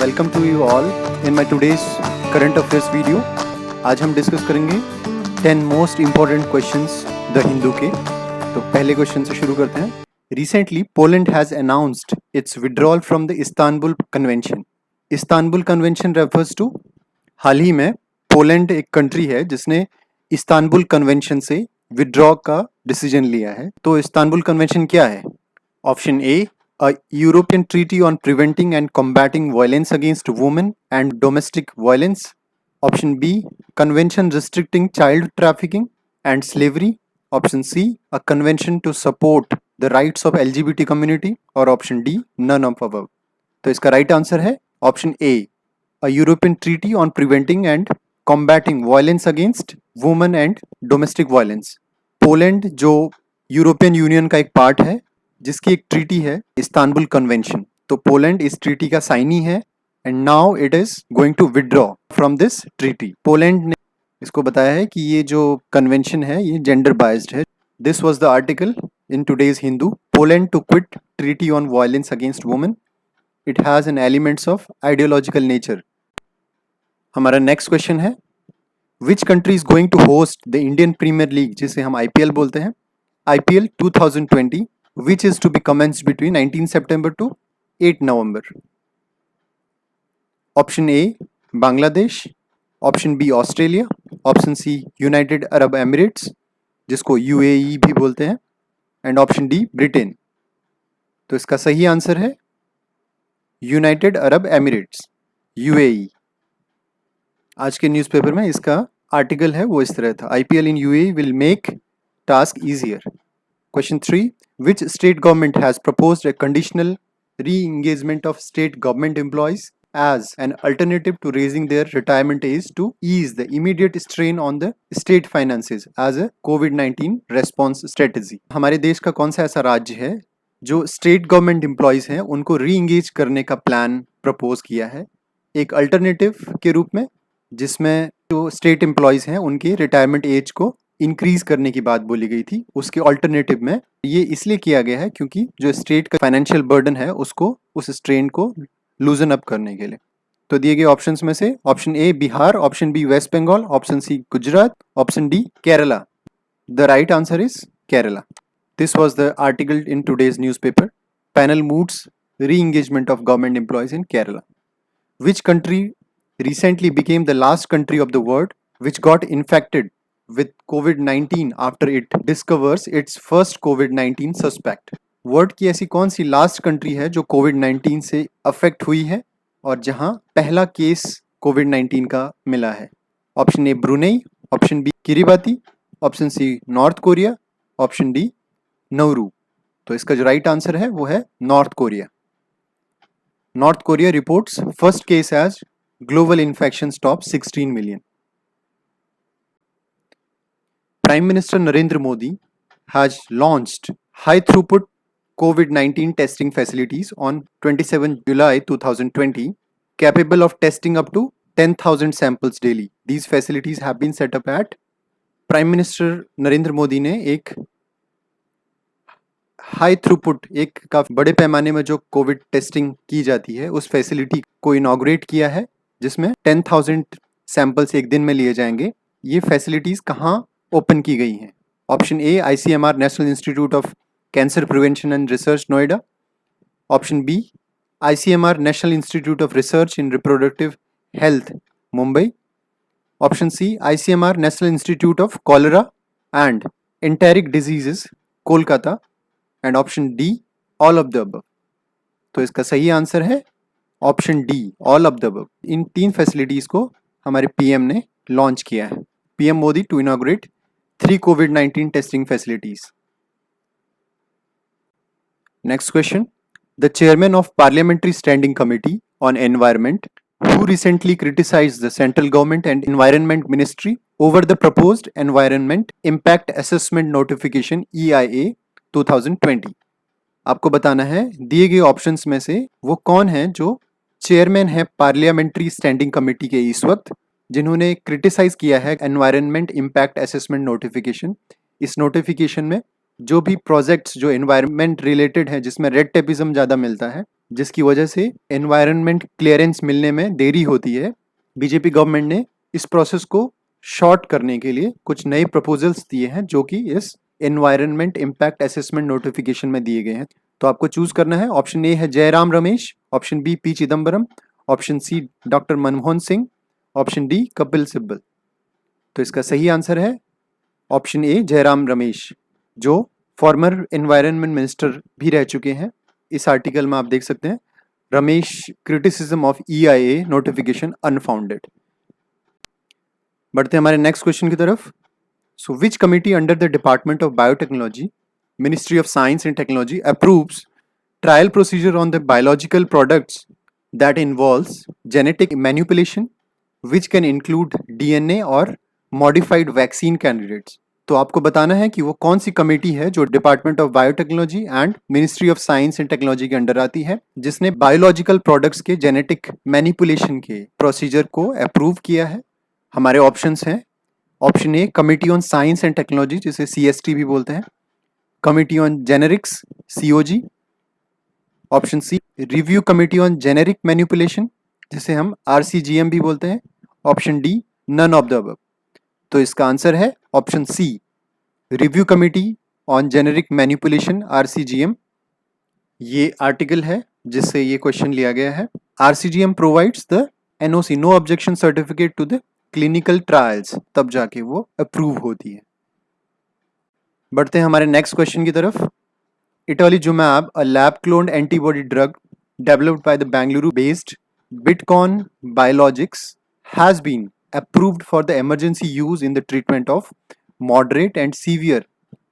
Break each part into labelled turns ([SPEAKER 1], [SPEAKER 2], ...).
[SPEAKER 1] Welcome to you all in my today's current affairs video. आज हम discuss करेंगे 10 most important questions the Hindu के। तो पहले क्वेश्चन से शुरू करते हैं। Recently Poland has announced its withdrawal from the Istanbul Convention. Istanbul Convention refers to, हाल ही में पोलैंड एक कंट्री है जिसने इस्तांबुल कन्वेंशन से विड्रॉ का डिसीजन लिया है। तो इस्तांबुल कन्वेंशन क्या है? Option A, a European Treaty on Preventing and Combating Violence Against Women and Domestic Violence. Option B, Convention Restricting Child Trafficking and Slavery. Option C, a convention to support the rights of LGBT community. और option D, none of above. तो इसका right answer है option A, a European Treaty on Preventing and Combating Violence Against Women and Domestic Violence. Poland जो European Union का एक part है जिसकी एक ट्रीटी है इस्तांबुल कन्वेंशन। तो पोलैंड इस ट्रीटी का साइनी है and now it is going to withdraw from this treaty. Poland ने इसको बताया है कि ये जो कन्वेंशन है ये जेंडर बायस्ड है। This was the article in today's Hindu. Poland to quit treaty on violence against women, it has an elements of ideological nature. हमारा नेक्स्ट क्वेश्चन है, which country is going to host the Indian Premier League, जिसे हम IPL बोलते हैं, IPL 2020, which is to be commenced between 19 September to 8 November. Option A, Bangladesh. Option B, Australia. Option C, United Arab Emirates, जिसको UAE भी बोलते हैं, and option D, Britain. तो इसका सही आंसर है यूनाइटेड अरब एमिरेट्स, UAE। आज के न्यूज़पेपर में इसका आर्टिकल है वो इस तरह था, IPL in UAE will make task easier. Question 3, which state government has proposed a conditional re-engagement of state government employees as an alternative to raising their retirement age to ease the immediate strain on the state finances as a COVID-19 response strategy? हमारे देश का कौन सा ऐसा राज्य है जो state government employees हैं उनको री एंगेज करने का प्लान प्रपोज किया है एक अल्टरनेटिव के रूप में, जिसमें जो स्टेट एम्प्लॉयज हैं उनके रिटायरमेंट एज को इंक्रीज करने की बात बोली गई थी। उसके ऑल्टरनेटिव में ये इसलिए किया गया है क्योंकि जो स्टेट का फाइनेंशियल बर्डन है उसको, उस स्ट्रेन को लूजन अप करने के लिए। तो दिए गए ऑप्शंस में से option A Bihar, option B West Bengal, option C Gujarat, option D Kerala. The right answer is Kerala. This was the article in today's newspaper, panel moots re-engagement of government employees in Kerala. Which country recently became the last country of the world which got infected with COVID-19 after it discovers its first COVID-19 suspect? World की ऐसी कौन सी last country है जो कोविड-19 से affect हुई है और जहां पहला केस कोविड-19 का मिला है? Option A Brunei, option B Kiribati, option C North Korea, option D Nauru. तो इसका जो राइट आंसर है वो है North Korea. North Korea reports first case as global infections top 16 million. Prime Minister Narendra Modi has launched high throughput COVID-19 testing facilities on 27 July 2020, capable of testing up to 10,000 samples daily. These facilities have been set up at Prime Minister Narendra Modi ने एक high throughput, एक काफी बड़े पैमाने में जो Covid testing की जाती है उस फैसिलिटी को इनॉग्रेट किया है जिसमें 10,000 सैंपल्स एक दिन में लिए जाएंगे। ये फैसिलिटीज़ कहाँ ओपन की गई हैं? Option A ICMR national institute of cancer prevention and research Noida, option B ICMR national institute of research in reproductive health Mumbai, option C ICMR national institute of cholera and enteric diseases Kolkata, and option D all of the above. तो इसका सही answer है option D all of the above. इन तीन facilities को हमारे PM ने launch किया है, PM Modi to inaugurate 3 covid testing facilities. Next question, the chairman of parliamentary standing committee on environment who recently criticized the central government and environment ministry over the proposed environment impact assessment notification EIA 2020। आपको बताना है दिए गए options में से वो कौन है जो चेयरमैन है पार्लियामेंट्री स्टैंडिंग कमेटी के इस वक्त, जिन्होंने क्रिटिसाइज किया है एनवायरनमेंट इम्पैक्ट असेसमेंट नोटिफिकेशन। इस नोटिफिकेशन में जो भी प्रोजेक्ट्स जो एनवायरनमेंट रिलेटेड हैं जिसमें रेड टेपिज्म ज़्यादा मिलता है जिसकी वजह से एनवायरनमेंट क्लियरेंस मिलने में देरी होती है। बीजेपी गवर्नमेंट ने इस प्रोसेस को शॉर्ट करने के लिए कुछ नए प्रपोजल्स दिए हैं जो कि इस एनवायरनमेंट इम्पैक्ट असेसमेंट नोटिफिकेशन में दिए गए हैं। तो आपको चूज करना है, ऑप्शन ए है Jairam Ramesh, option B P Chidambaram, option C doctor Manmohan Singh, option D Kapil Sibal. तो इसका सही आंसर है ऑप्शन ए जयराम रमेश, जो फॉर्मर एनवायरनमेंट मिनिस्टर भी रह चुके हैं। इस आर्टिकल में आप देख सकते हैं, Ramesh criticism of EIA notification unfounded. बढ़ते हैं हमारे नेक्स्ट क्वेश्चन की तरफ। So which committee under the department of biotechnology, ministry of science and technology approves trial procedure on the biological products that involves genetic manipulation which can include DNA और modified vaccine candidates। तो आपको बताना है कि वो कौन सी committee है जो department of biotechnology and ministry of science and technology के अंडर आती है, जिसने बायोलॉजिकल प्रोडक्ट्स के जेनेटिक मैनिपुलेशन के प्रोसीजर को अप्रूव किया है। हमारे ऑप्शंस हैं, option A committee on science and technology जिसे CST भी बोलते हैं, committee on generics COG, option C review committee on generic manipulation जिसे हम RCGM भी बोलते हैं, option D none of the above. तो इसका आंसर है option C review committee on generic manipulation RCGM। ये आर्टिकल है जिससे ये क्वेश्चन लिया गया है। RCGM provides the NOC no objection certificate to the clinical trials, तब जाके वो अप्रूव होती है। बढ़ते हैं हमारे नेक्स्ट क्वेश्चन की तरफ। Itolizumab, a lab-cloned antibody drug developed by the Bangalore-based Bitcon Biologics, has been approved for the emergency use in the treatment of moderate and severe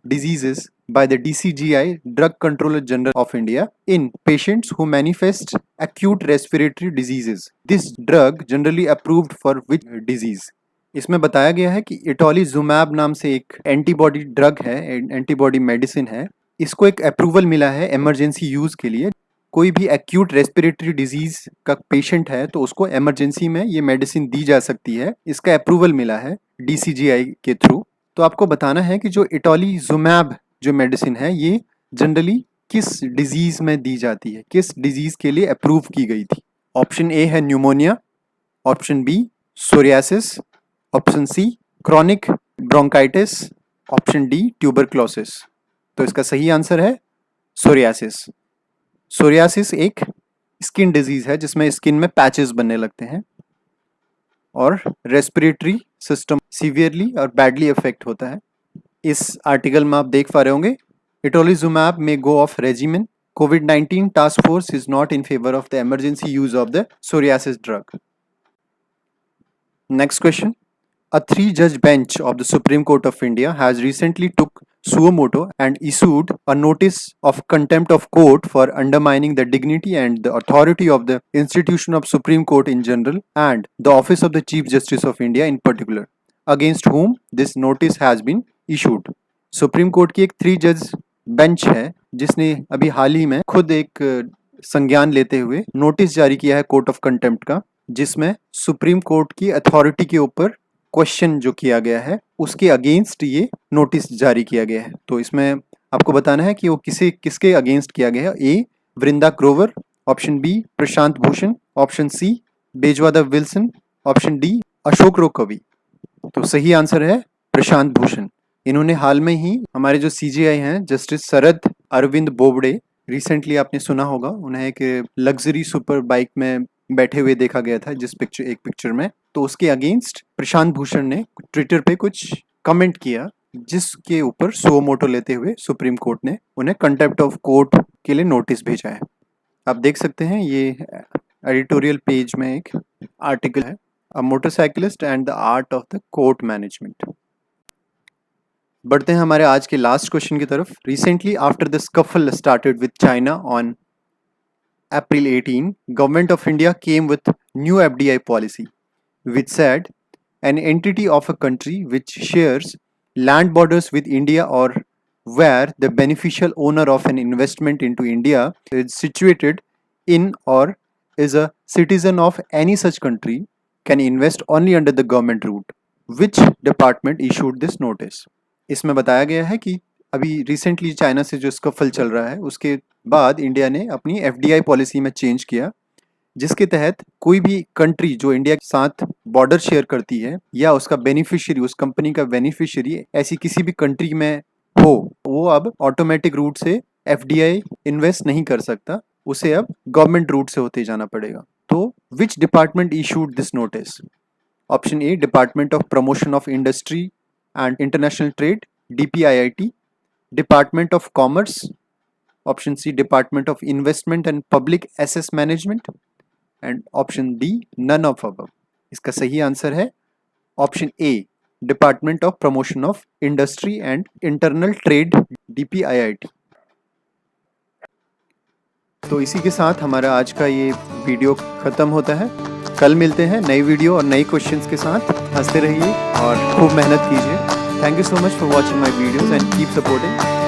[SPEAKER 1] diseases by the DCGI, Drug Controller General of India, in patients who manifest acute respiratory diseases. This drug generally approved for which disease? इसमें बताया गया है कि इटोलिजुमैब नाम से एक antibody drug है, antibody medicine है। इसको एक अप्रूवल मिला है इमरजेंसी यूज के लिए। कोई भी एक्यूट रेस्पिरेटरी डिजीज का पेशेंट है तो उसको इमरजेंसी में ये मेडिसिन दी जा सकती है। इसका अप्रूवल मिला है DCGI के थ्रू। तो आपको बताना है कि जो इटोलिजुमैब जो मेडिसिन है ये जनरली किस डिजीज में दी जाती है, किस डिजीज के लिए अप्रूव की गई थी। ऑप्शन ए है pneumonia, option B psoriasis, option C chronic bronchitis, option D tuberculosis. तो इसका सही आंसर है सोरियासिस। सोरियासिस एक स्किन डिजीज है जिसमें स्किन में पैचेस बनने लगते हैं और रेस्पिरेटरी सिस्टम सीवियरली और बैडली अफेक्ट होता है। इस आर्टिकल में आप देख पा रहे होंगे, इटोलिजुमैब में go of regimen, COVID-19 task force is not in favor of the emergency use of the psoriasis drug. Next question. A 3-judge bench of the Supreme Court of India has recently took suo motu and issued a notice of contempt of court for undermining the dignity and the authority of the institution of Supreme Court in general and the office of the Chief Justice of India in particular, against whom this notice has been issued. Supreme Court की एक 3-judge bench है जिसने अभी हाल ही में खुद एक संज्ञान लेते हुए नोटिस जारी किया है कोर्ट ऑफ कंटेम्प्ट का, जिसमें सुप्रीम कोर्ट की अथॉरिटी के ऊपर क्वेश्चन जो किया गया है उसके अगेंस्ट ये नोटिस जारी किया गया है। तो इसमें आपको बताना है कि वो किसके अगेंस्ट किया गया है। A Vrinda Grover, option B Prashant Bhushan, option C Bezwada Wilson, option D Ashok Rao Kavi. तो सही आंसर है प्रशांत भूषण। इन्होंने हाल में ही हमारे जो CJI हैं जस्टिस शरद अरविंद बोबडे, रिसेंटली आपने सुना होगा, उन्हें एक लग्जरी सुपर बाइक में बैठे हुए देखा गया था एक पिक्चर में। तो उसके अगेंस्ट प्रशांत भूषण ने ट्विटर पे कुछ कमेंट किया जिसके ऊपर सुओ मोटो लेते हुए सुप्रीम कोर्ट ने उन्हें कंटेम्प्ट ऑफ कोर्ट के लिए नोटिस भेजा है। आप देख सकते हैं ये एडिटोरियल पेज में एक आर्टिकल है, a motorcyclist and the art of the court management. बढ़ते हैं हमारे आज के लास्ट क्वेश्चन की तरफ। Recently after the scuffle started with China on April 18, Government of India came with new FDI policy, which said an entity of a country which shares land borders with India or where the beneficial owner of an investment into India is situated in or is a citizen of any such country can invest only under the government route. Which department issued this notice? इसमें बताया गया है कि अभी recently China से जो scuffle चल रहा है उसके बाद इंडिया ने अपनी FDI पॉलिसी में चेंज किया, जिसके तहत कोई भी कंट्री जो इंडिया के साथ बॉर्डर शेयर करती है या उसका बेनिफिशियरी, उस कंपनी का बेनिफिशियरी ऐसी किसी भी कंट्री में हो, वो अब ऑटोमेटिक रूट से FDI इन्वेस्ट नहीं कर सकता, उसे अब गवर्नमेंट रूट से होते जाना पड़ेगा। तो which department issued this notice? Option A, department of promotion of industry and international trade, DPIIT, department of commerce, option C, department of investment and public एसेस management, and option D, none of above. इसका सही answer है option A, department of promotion of industry and internal trade, DPIIT। तो इसी के साथ हमारा आज का ये वीडियो खत्म होता है। कल मिलते हैं नई वीडियो और नए क्वेश्चंस के साथ। हंसते रहिए और खूब मेहनत कीजिए। Thank you so much for watching my videos and keep supporting